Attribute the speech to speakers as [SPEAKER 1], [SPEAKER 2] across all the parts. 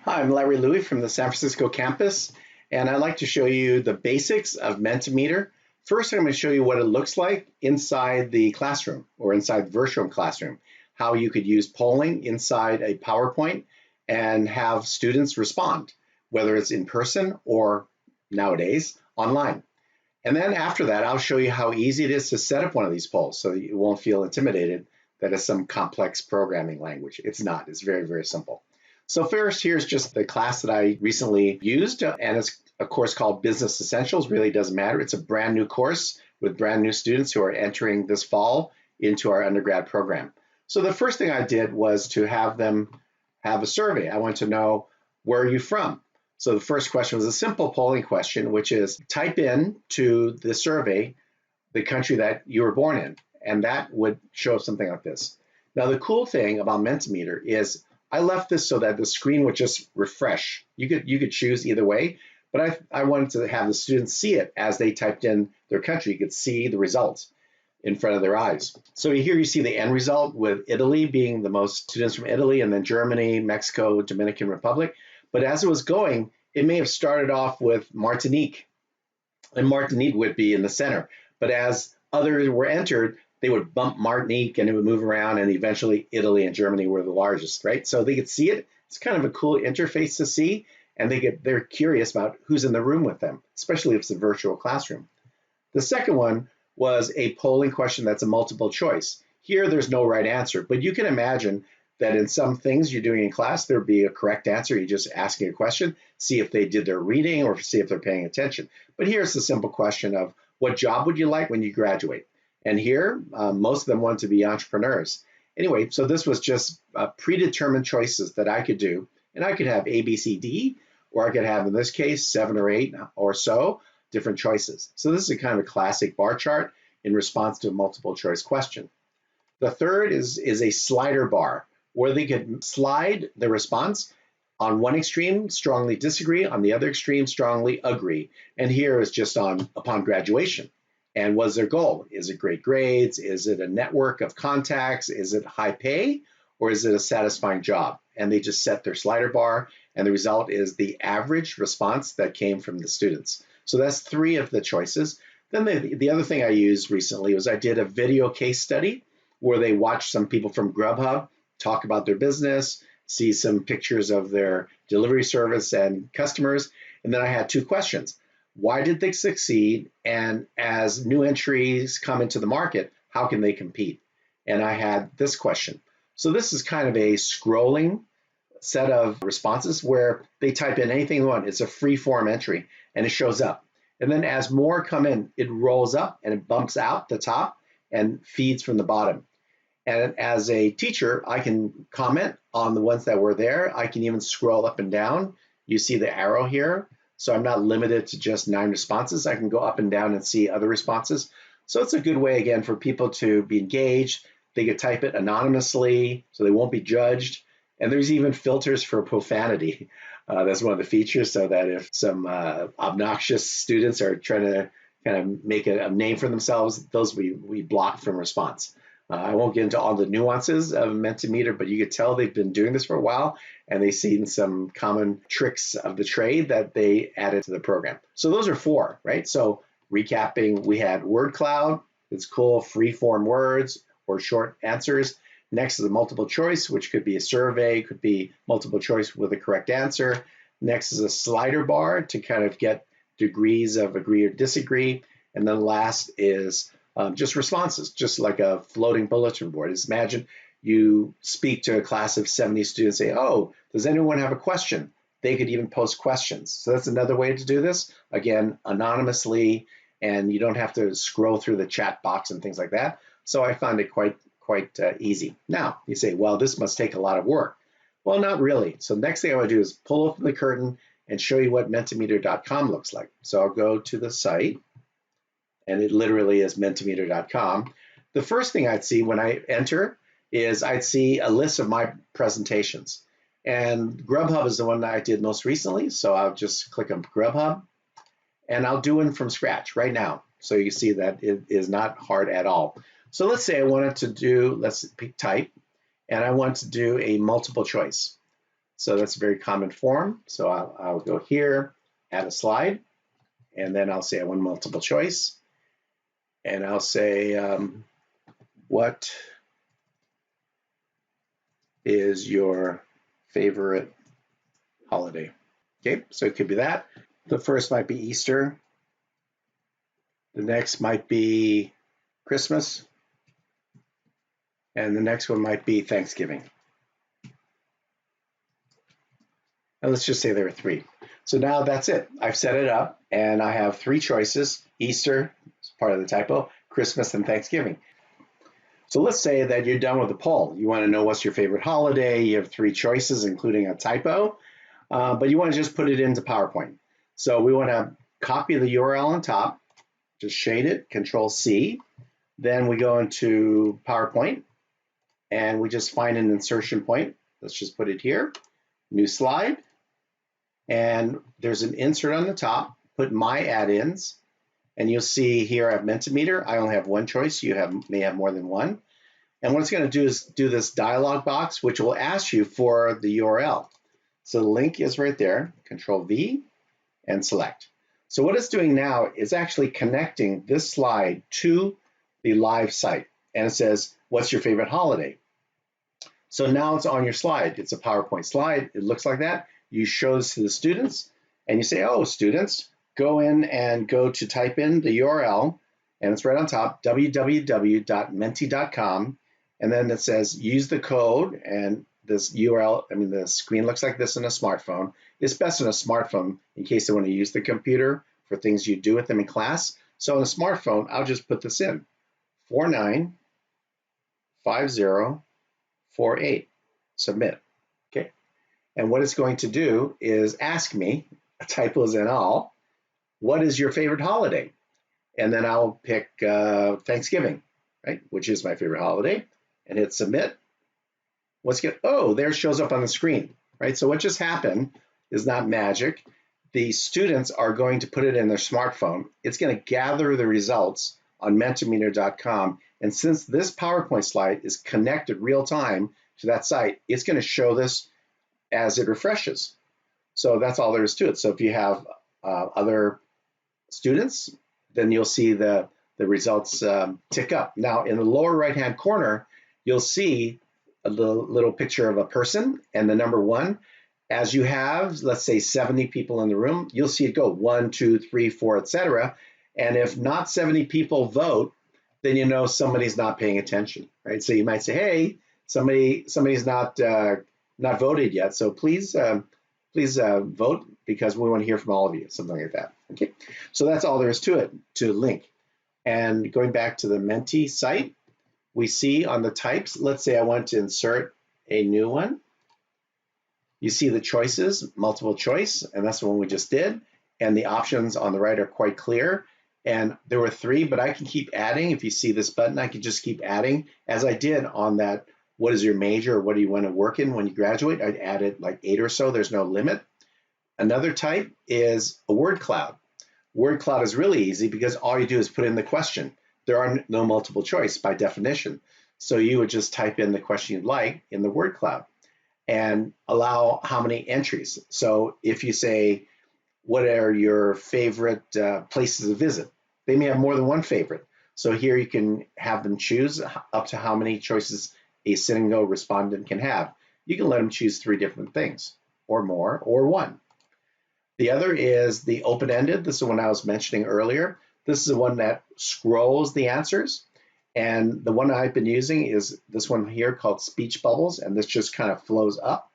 [SPEAKER 1] Hi, I'm Larry Louie from the San Francisco campus, and I'd like to show you the basics of Mentimeter. First, I'm going to show you what it looks like inside the classroom or inside the virtual classroom, how you could use polling inside a PowerPoint and have students respond, whether it's in person or nowadays online. And then after that, I'll show you how easy it is to set up one of these polls so that you won't feel intimidated that it's some complex programming language. It's not. It's very, very simple. So first, here's just the class that I recently used, and it's a course called Business Essentials. Really doesn't matter. It's a brand new course with brand new students who are entering this fall into our undergrad program. So the first thing I did was to have them have a survey. I wanted to know, where are you from? So the first question was a simple polling question, which is type in to the survey the country that you were born in, and that would show something like this. Now, the cool thing about Mentimeter is I left this so that the screen would just refresh. You could choose either way, but I wanted to have the students see it as they typed in their country. You could see the results in front of their eyes. So here you see the end result with Italy being the most students from Italy, and then Germany, Mexico, Dominican Republic. But as it was going, it may have started off with Martinique, and Martinique would be in the center. But as others were entered, they would bump Martinique and it would move around, and eventually Italy and Germany were the largest, right? So they could see it. It's kind of a cool interface to see, and they're curious about who's in the room with them, especially if it's a virtual classroom. The second one was a polling question that's a multiple choice. Here, there's no right answer, but you can imagine that in some things you're doing in class, there'd be a correct answer. You're just asking a question, see if they did their reading or see if they're paying attention. But here's the simple question of, what job would you like when you graduate? And here, most of them want to be entrepreneurs. Anyway, so this was just predetermined choices that I could do. And I could have A, B, C, D, or I could have, in this case, 7 or 8 or so different choices. So this is a kind of a classic bar chart in response to a multiple choice question. The third is a slider bar, where they could slide the response. On one extreme, strongly disagree. On the other extreme, strongly agree. And here is just on upon graduation. And what's their goal? Is it great grades? Is it a network of contacts? Is it high pay? Or is it a satisfying job? And they just set their slider bar, and the result is the average response that came from the students. So that's 3 of the choices. Then the other thing I used recently was I did a video case study where they watched some people from Grubhub talk about their business, see some pictures of their delivery service and customers. And then I had 2 questions. Why did they succeed? And as new entries come into the market, how can they compete? And I had this question. So this is kind of a scrolling set of responses where they type in anything they want. It's a free form entry and it shows up. And then as more come in, it rolls up and it bumps out the top and feeds from the bottom. And as a teacher, I can comment on the ones that were there. I can even scroll up and down. You see the arrow here. So I'm not limited to just 9 responses. I can go up and down and see other responses. So it's a good way, again, for people to be engaged. They could type it anonymously, so they won't be judged. And there's even filters for profanity. That's one of the features, so that if some obnoxious students are trying to kind of make a name for themselves, those we block from response. I won't get into all the nuances of Mentimeter, but you could tell they've been doing this for a while, and they've seen some common tricks of the trade that they added to the program. So those are 4, right? So recapping, we had word cloud. It's cool, free form words or short answers. Next is a multiple choice, which could be a survey, could be multiple choice with a correct answer. Next is a slider bar to kind of get degrees of agree or disagree. And then last is just responses, just like a floating bulletin board. Just imagine you speak to a class of 70 students, say, oh, does anyone have a question? They could even post questions. So that's another way to do this. Again, anonymously, and you don't have to scroll through the chat box and things like that. So I found it quite easy. Now, you say, well, this must take a lot of work. Well, not really. So next thing I want to do is pull open the curtain and show you what mentimeter.com looks like. So I'll go to the site, and it literally is mentimeter.com. The first thing I'd see when I enter is I'd see a list of my presentations. And Grubhub is the one that I did most recently, so I'll just click on Grubhub, and I'll do one from scratch right now. So you see that it is not hard at all. So let's say I wanted to do, let's pick type, and I want to do a multiple choice. So that's a very common form. So I'll go here, add a slide, and then I'll say I want multiple choice. And I'll say, what is your favorite holiday? Okay, so it could be that. The first might be Easter. The next might be Christmas. And the next one might be Thanksgiving. And let's just say there are 3. So now that's it. I've set it up and I have 3 choices. Easter is part of the typo, Christmas and Thanksgiving. So let's say that you're done with the poll. You want to know what's your favorite holiday. You have 3 choices, including a typo, but you want to just put it into PowerPoint. So we want to copy the URL on top, just shade it, Control C. Then we go into PowerPoint and we just find an insertion point. Let's just put it here, new slide. And there's an insert on the top, put my add-ins, and you'll see here I have Mentimeter. I only have 1 choice. You may have more than 1. And what it's going to do is do this dialog box, which will ask you for the URL. So the link is right there, Control V and select. So what it's doing now is actually connecting this slide to the live site. And it says, what's your favorite holiday? So now it's on your slide. It's a PowerPoint slide. It looks like that. You show this to the students and you say, oh, students, go in and go to type in the URL, and it's right on top, www.menti.com. And then it says, use the code, and this URL, I mean, the screen looks like this on a smartphone. It's best on a smartphone in case they want to use the computer for things you do with them in class. So on a smartphone, I'll just put this in, 495048, submit, okay? And what it's going to do is ask me, typos and all, what is your favorite holiday? And then I'll pick Thanksgiving, right, which is my favorite holiday, and hit submit. What's good? Oh, there it shows up on the screen, right? So what just happened is not magic. The students are going to put it in their smartphone. It's going to gather the results on mentimeter.com. And since this PowerPoint slide is connected real time to that site, it's going to show this as it refreshes. So that's all there is to it. So if you have other students, then you'll see the results tick up. Now in the lower right hand corner, you'll see a little picture of a person and the number 1. As you have, let's say 70 people in the room, you'll see it go 1, 2, 3, 4, etc. And if not 70 people vote, then you know somebody's not paying attention, right? So you might say, hey, somebody's not voted yet, so please vote because we want to hear from all of you, something like that. Okay, so that's all there is to it, to link. And going back to the Menti site, we see on the types, let's say I want to insert a new one. You see the choices, multiple choice, and that's the one we just did. And the options on the right are quite clear. And there were 3, but I can keep adding. If you see this button, I can just keep adding, as I did on that, what is your major, or what do you want to work in when you graduate? I added like 8 or so, there's no limit. Another type is a word cloud. Word cloud is really easy because all you do is put in the question. There are no multiple choice by definition. So you would just type in the question you'd like in the word cloud and allow how many entries. So if you say, what are your favorite places to visit? They may have more than one favorite. So here you can have them choose up to how many choices a sit and go respondent can have. You can let them choose 3 different things or more or 1. The other is the open-ended. This is the one I was mentioning earlier. This is the one that scrolls the answers. And the one I've been using is this one here called speech bubbles. And this just kind of flows up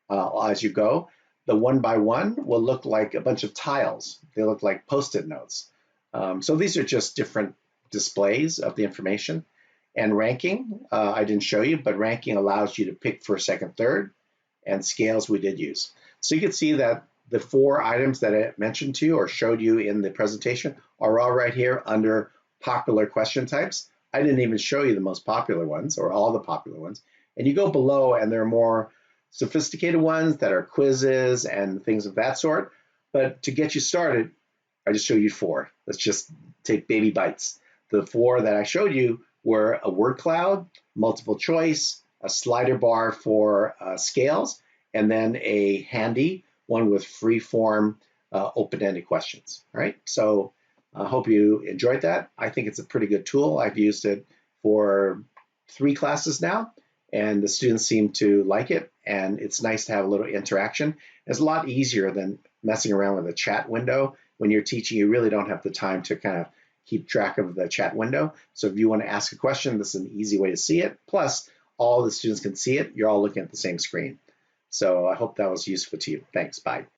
[SPEAKER 1] as you go. The 1 by 1 will look like a bunch of tiles. They look like Post-it notes. So these are just different displays of the information. And ranking, I didn't show you, but ranking allows you to pick first, second, third, and scales we did use. So you can see that the 4 items that I mentioned to you or showed you in the presentation are all right here under popular question types. I didn't even show you the most popular ones or all the popular ones. And you go below and there are more sophisticated ones that are quizzes and things of that sort. But to get you started, I just showed you 4. Let's just take baby bites. The 4 that I showed you were a word cloud, multiple choice, a slider bar for scales, and then a handy one with free-form open-ended questions. All right, so I hope you enjoyed that. I think it's a pretty good tool. I've used it for 3 classes now, and the students seem to like it, and it's nice to have a little interaction. It's a lot easier than messing around with a chat window. When you're teaching, you really don't have the time to kind of keep track of the chat window. So if you want to ask a question, this is an easy way to see it. Plus, all the students can see it. You're all looking at the same screen. So I hope that was useful to you. Thanks. Bye.